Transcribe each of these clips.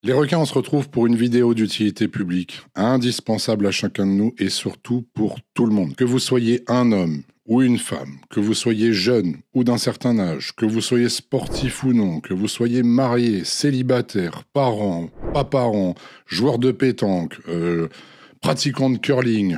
Les requins, on se retrouve pour une vidéo d'utilité publique, indispensable à chacun de nous et surtout pour tout le monde. Que vous soyez un homme ou une femme, que vous soyez jeune ou d'un certain âge, que vous soyez sportif ou non, que vous soyez marié, célibataire, parent, pas parent, joueur de pétanque, pratiquant de curling.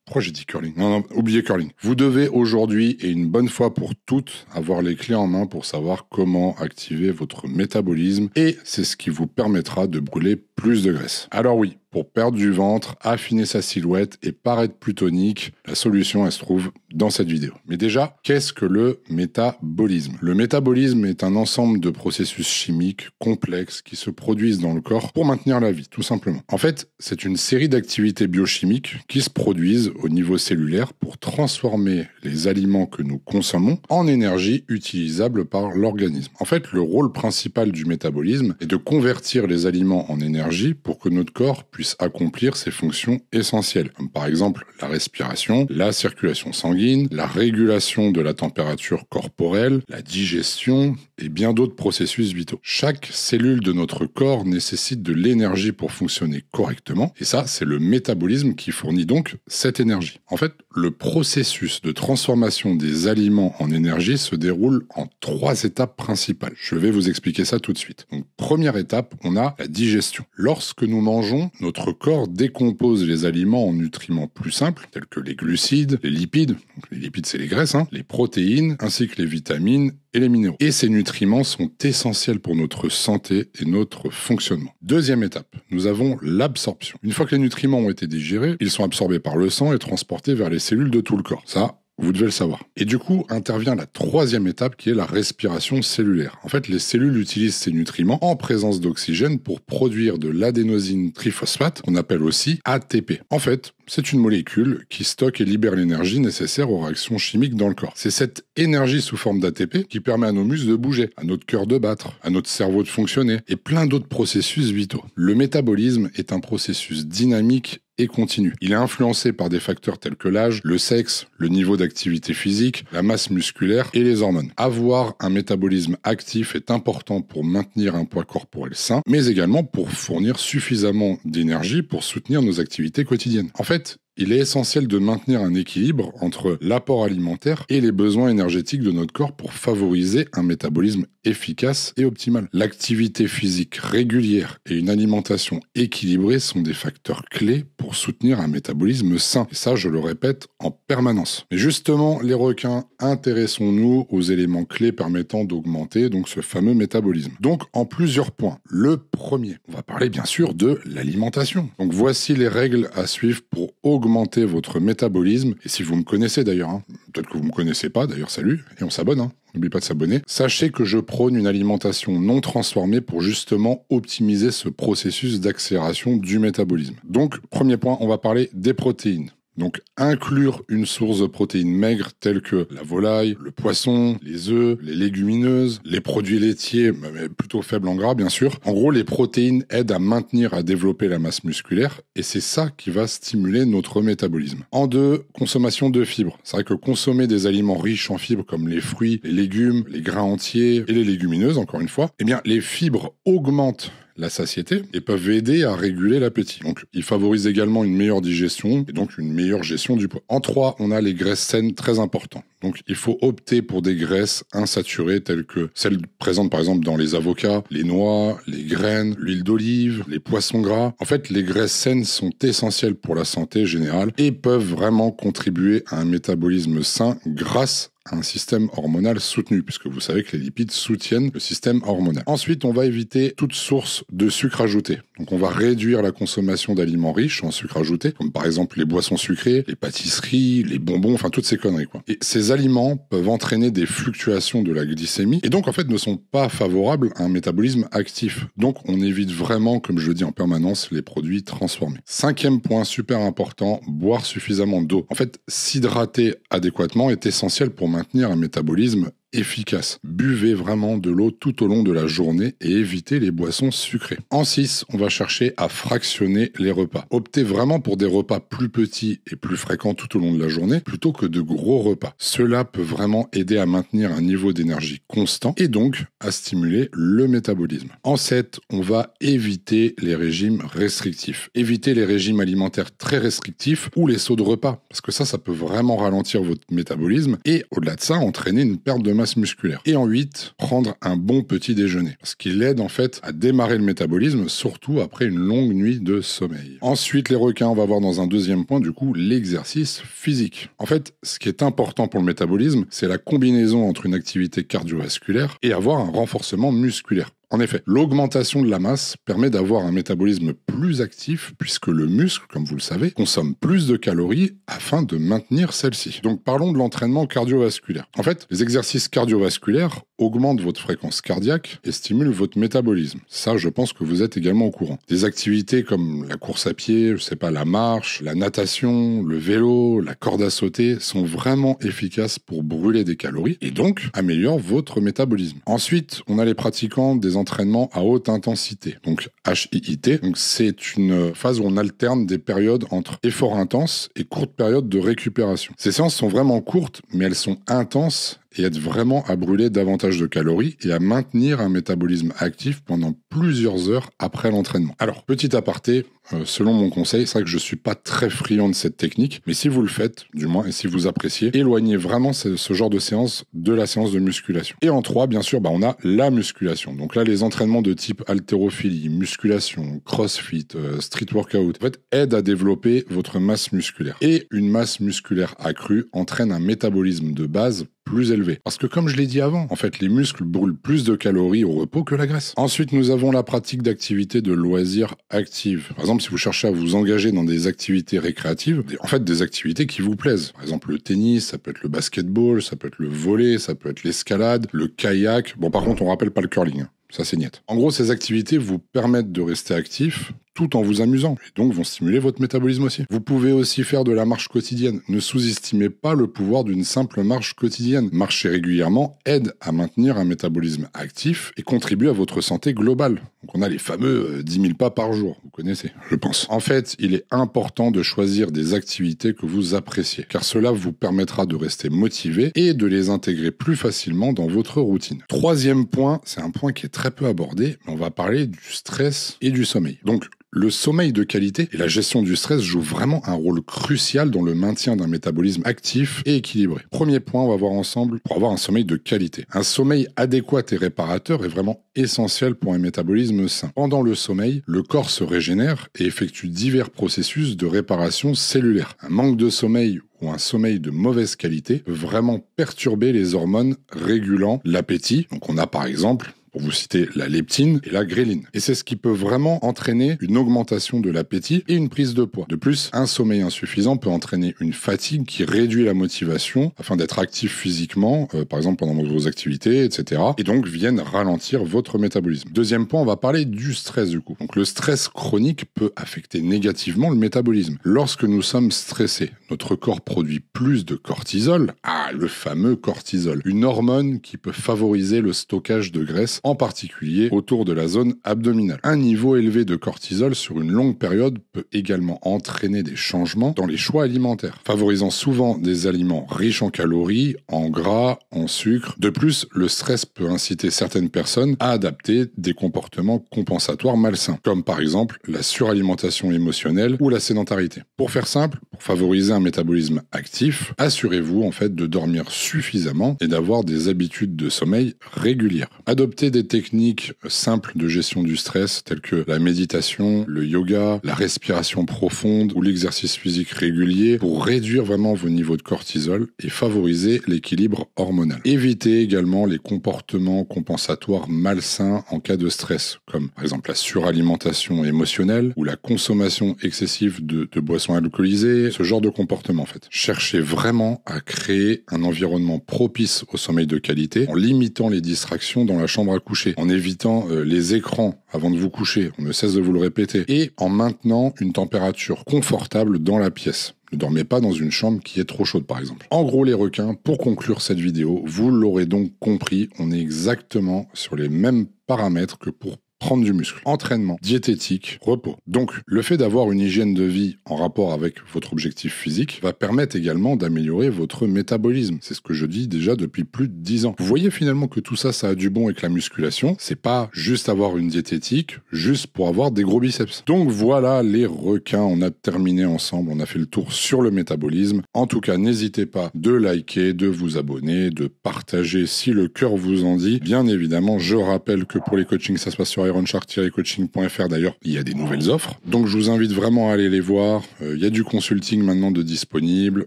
Pourquoi j'ai dit curling ? Non, oubliez curling. Vous devez aujourd'hui, et une bonne fois pour toutes, avoir les clés en main pour savoir comment activer votre métabolisme et c'est ce qui vous permettra de brûler plus de graisse. Alors oui, pour perdre du ventre, affiner sa silhouette et paraître plus tonique, la solution, elle se trouve dans cette vidéo. Mais déjà, qu'est-ce que le métabolisme ? Le métabolisme est un ensemble de processus chimiques complexes qui se produisent dans le corps pour maintenir la vie, tout simplement. En fait, c'est une série d'activités biochimiques qui se produisent au niveau cellulaire pour transformer les aliments que nous consommons en énergie utilisable par l'organisme. En fait, le rôle principal du métabolisme est de convertir les aliments en énergie pour que notre corps puisse accomplir ses fonctions essentielles, comme par exemple la respiration, la circulation sanguine, la régulation de la température corporelle, la digestion et bien d'autres processus vitaux. Chaque cellule de notre corps nécessite de l'énergie pour fonctionner correctement, et ça, c'est le métabolisme qui fournit donc cette énergie. En fait, le processus de transformation des aliments en énergie se déroule en 3 étapes principales. Je vais vous expliquer ça tout de suite. Donc, première étape, on a la digestion. Lorsque nous mangeons, notre corps décompose les aliments en nutriments plus simples, tels que les glucides, les lipides, donc les lipides c'est les graisses, les protéines, ainsi que les vitamines et les minéraux. Et ces nutriments sont essentiels pour notre santé et notre fonctionnement. Deuxième étape, nous avons l'absorption. Une fois que les nutriments ont été digérés, ils sont absorbés par le sang et transportés vers les cellules de tout le corps. Ça, vous devez le savoir. Et du coup, intervient la 3e étape qui est la respiration cellulaire. En fait, les cellules utilisent ces nutriments en présence d'oxygène pour produire de l'adénosine triphosphate, qu'on appelle aussi ATP. En fait, c'est une molécule qui stocke et libère l'énergie nécessaire aux réactions chimiques dans le corps. C'est cette énergie sous forme d'ATP qui permet à nos muscles de bouger, à notre cœur de battre, à notre cerveau de fonctionner et plein d'autres processus vitaux. Le métabolisme est un processus dynamique et continu. Il est influencé par des facteurs tels que l'âge, le sexe, le niveau d'activité physique, la masse musculaire et les hormones. Avoir un métabolisme actif est important pour maintenir un poids corporel sain, mais également pour fournir suffisamment d'énergie pour soutenir nos activités quotidiennes. En fait, il est essentiel de maintenir un équilibre entre l'apport alimentaire et les besoins énergétiques de notre corps pour favoriser un métabolisme efficace et optimal. L'activité physique régulière et une alimentation équilibrée sont des facteurs clés pour soutenir un métabolisme sain. Et ça, je le répète en permanence. Mais justement, les requins, intéressons-nous aux éléments clés permettant d'augmenter donc ce fameux métabolisme. Donc, en plusieurs points. Le premier, on va parler bien sûr de l'alimentation. Donc, voici les règles à suivre pour augmenter votre métabolisme. Et si vous me connaissez d'ailleurs, peut-être que vous ne me connaissez pas, d'ailleurs salut, et on s'abonne, n'oubliez pas de s'abonner. Sachez que je prône une alimentation non transformée pour justement optimiser ce processus d'accélération du métabolisme. Donc, premier point, on va parler des protéines. Donc, inclure une source de protéines maigres telles que la volaille, le poisson, les œufs, les légumineuses, les produits laitiers, mais plutôt faibles en gras, bien sûr. En gros, les protéines aident à maintenir, à développer la masse musculaire et c'est ça qui va stimuler notre métabolisme. En 2, consommation de fibres. C'est vrai que consommer des aliments riches en fibres comme les fruits, les légumes, les grains entiers et les légumineuses, encore une fois, eh bien, les fibres augmentent la satiété et peuvent aider à réguler l'appétit. Donc, ils favorisent également une meilleure digestion et donc une meilleure gestion du poids. En 3, on a les graisses saines très importantes. Donc, il faut opter pour des graisses insaturées telles que celles présentes par exemple dans les avocats, les noix, les graines, l'huile d'olive, les poissons gras. En fait, les graisses saines sont essentielles pour la santé générale et peuvent vraiment contribuer à un métabolisme sain grâce à un système hormonal soutenu, puisque vous savez que les lipides soutiennent le système hormonal. Ensuite, on va éviter toute source de sucre ajouté. Donc, on va réduire la consommation d'aliments riches en sucre ajouté, comme par exemple les boissons sucrées, les pâtisseries, les bonbons, enfin toutes ces conneries, quoi. Et ces aliments peuvent entraîner des fluctuations de la glycémie, et donc en fait ne sont pas favorables à un métabolisme actif. Donc, on évite vraiment, comme je le dis en permanence, les produits transformés. 5e point super important, boire suffisamment d'eau. En fait, s'hydrater adéquatement est essentiel pour maintenir un métabolisme efficace. Buvez vraiment de l'eau tout au long de la journée et évitez les boissons sucrées. En 6, on va chercher à fractionner les repas. Optez vraiment pour des repas plus petits et plus fréquents tout au long de la journée plutôt que de gros repas. Cela peut vraiment aider à maintenir un niveau d'énergie constant et donc à stimuler le métabolisme. En 7, on va éviter les régimes restrictifs. Évitez les régimes alimentaires très restrictifs ou les sauts de repas parce que ça peut vraiment ralentir votre métabolisme et au-delà de ça, entraîner une perte de masse musculaire. Et en 8, prendre un bon petit déjeuner parce qu'il aide en fait à démarrer le métabolisme, surtout après une longue nuit de sommeil. Ensuite, les requins, on va voir dans un deuxième point, du coup, l'exercice physique. En fait, ce qui est important pour le métabolisme, c'est la combinaison entre une activité cardiovasculaire et avoir un renforcement musculaire. En effet, l'augmentation de la masse permet d'avoir un métabolisme plus actif puisque le muscle, comme vous le savez, consomme plus de calories afin de maintenir celle-ci. Donc parlons de l'entraînement cardiovasculaire. En fait, les exercices cardiovasculaires augmentent votre fréquence cardiaque et stimulent votre métabolisme. Ça, je pense que vous êtes également au courant. Des activités comme la course à pied, la marche, la natation, le vélo, la corde à sauter sont vraiment efficaces pour brûler des calories et donc améliorent votre métabolisme. Ensuite, on a les pratiquants des entraînements à haute intensité, donc HIIT. Donc c'est une phase où on alterne des périodes entre efforts intenses et courtes périodes de récupération. Ces séances sont vraiment courtes, mais elles sont intenses et aident vraiment à brûler davantage de calories et à maintenir un métabolisme actif pendant plusieurs heures après l'entraînement. Alors, petit aparté, selon mon conseil, c'est vrai que je suis pas très friand de cette technique, mais si vous le faites, du moins, et si vous appréciez, éloignez vraiment ce genre de séance de la séance de musculation. Et en 3, bien sûr, on a la musculation. Donc là, les entraînements de type haltérophilie, musculation, crossfit, street workout, en fait, aident à développer votre masse musculaire. Et une masse musculaire accrue entraîne un métabolisme de base plus élevé. Parce que comme je l'ai dit avant, en fait, les muscles brûlent plus de calories au repos que la graisse. Ensuite, nous avons la pratique d'activités de loisirs actives. Par exemple, si vous cherchez à vous engager dans des activités récréatives, en fait, des activités qui vous plaisent. Par exemple, le tennis, ça peut être le basketball, ça peut être le volley, ça peut être l'escalade, le kayak. Bon, par contre, on rappelle pas le curling. Ça, c'est net. En gros, ces activités vous permettent de rester actif tout en vous amusant, et donc vont stimuler votre métabolisme aussi. Vous pouvez aussi faire de la marche quotidienne. Ne sous-estimez pas le pouvoir d'une simple marche quotidienne. Marcher régulièrement aide à maintenir un métabolisme actif et contribue à votre santé globale. Donc on a les fameux 10 000 pas par jour, vous connaissez, je pense. En fait, il est important de choisir des activités que vous appréciez, car cela vous permettra de rester motivé et de les intégrer plus facilement dans votre routine. Troisième point, c'est un point qui est très peu abordé, mais on va parler du stress et du sommeil. Donc, le sommeil de qualité et la gestion du stress jouent vraiment un rôle crucial dans le maintien d'un métabolisme actif et équilibré. Premier point, on va voir ensemble pour avoir un sommeil de qualité. Un sommeil adéquat et réparateur est vraiment essentiel pour un métabolisme sain. Pendant le sommeil, le corps se régénère et effectue divers processus de réparation cellulaire. Un manque de sommeil ou un sommeil de mauvaise qualité peut vraiment perturber les hormones régulant l'appétit. Donc on a par exemple, pour vous citer, la leptine et la gréline. Et c'est ce qui peut vraiment entraîner une augmentation de l'appétit et une prise de poids. De plus, un sommeil insuffisant peut entraîner une fatigue qui réduit la motivation afin d'être actif physiquement, par exemple pendant vos activités, etc. Et donc viennent ralentir votre métabolisme. Deuxième point, on va parler du stress du coup. Donc le stress chronique peut affecter négativement le métabolisme. Lorsque nous sommes stressés, notre corps produit plus de cortisol, le fameux cortisol, une hormone qui peut favoriser le stockage de graisse en particulier autour de la zone abdominale. Un niveau élevé de cortisol sur une longue période peut également entraîner des changements dans les choix alimentaires, favorisant souvent des aliments riches en calories, en gras, en sucre. De plus, le stress peut inciter certaines personnes à adapter des comportements compensatoires malsains, comme par exemple la suralimentation émotionnelle ou la sédentarité. Pour faire simple, pour favoriser un métabolisme actif, assurez-vous en fait de dormir suffisamment et d'avoir des habitudes de sommeil régulières. Adoptez des techniques simples de gestion du stress telles que la méditation, le yoga, la respiration profonde ou l'exercice physique régulier pour réduire vraiment vos niveaux de cortisol et favoriser l'équilibre hormonal. Évitez également les comportements compensatoires malsains en cas de stress, comme par exemple la suralimentation émotionnelle ou la consommation excessive de boissons alcoolisées, changer ce genre de comportement en fait. Cherchez vraiment à créer un environnement propice au sommeil de qualité en limitant les distractions dans la chambre à coucher, en évitant les écrans avant de vous coucher, on ne cesse de vous le répéter, et en maintenant une température confortable dans la pièce. Ne dormez pas dans une chambre qui est trop chaude, par exemple. En gros, les requins, pour conclure cette vidéo, vous l'aurez donc compris, on est exactement sur les mêmes paramètres que pour prendre du muscle. Entraînement, diététique, repos. Donc, le fait d'avoir une hygiène de vie en rapport avec votre objectif physique va permettre également d'améliorer votre métabolisme. C'est ce que je dis déjà depuis plus de 10 ans. Vous voyez finalement que tout ça, ça a du bon et que la musculation, c'est pas juste avoir une diététique, juste pour avoir des gros biceps. Donc voilà les requins, on a terminé ensemble, on a fait le tour sur le métabolisme. En tout cas, n'hésitez pas de liker, de vous abonner, de partager si le cœur vous en dit. Bien évidemment, je rappelle que pour les coachings, ça se passe sur ironshark-coaching.fr. D'ailleurs, il y a des nouvelles offres. Donc, je vous invite vraiment à aller les voir. Il y a du consulting maintenant de disponible.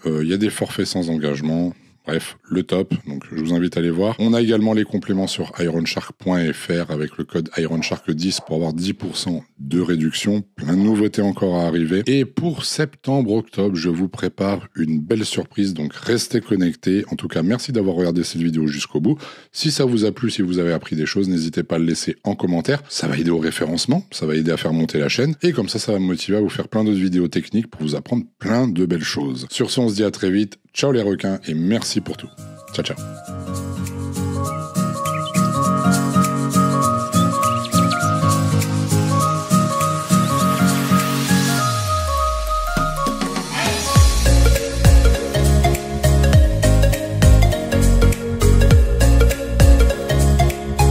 Il y a des forfaits sans engagement. Bref, le top, donc je vous invite à aller voir. On a également les compléments sur ironshark.fr avec le code ironshark10 pour avoir 10% de réduction. Plein de nouveautés encore à arriver. Et pour septembre-octobre, je vous prépare une belle surprise, donc restez connectés. En tout cas, merci d'avoir regardé cette vidéo jusqu'au bout. Si ça vous a plu, si vous avez appris des choses, n'hésitez pas à le laisser en commentaire. Ça va aider au référencement, ça va aider à faire monter la chaîne. Et comme ça va me motiver à vous faire plein d'autres vidéos techniques pour vous apprendre plein de belles choses. Sur ce, on se dit à très vite. Ciao les requins et merci pour tout. Ciao, ciao.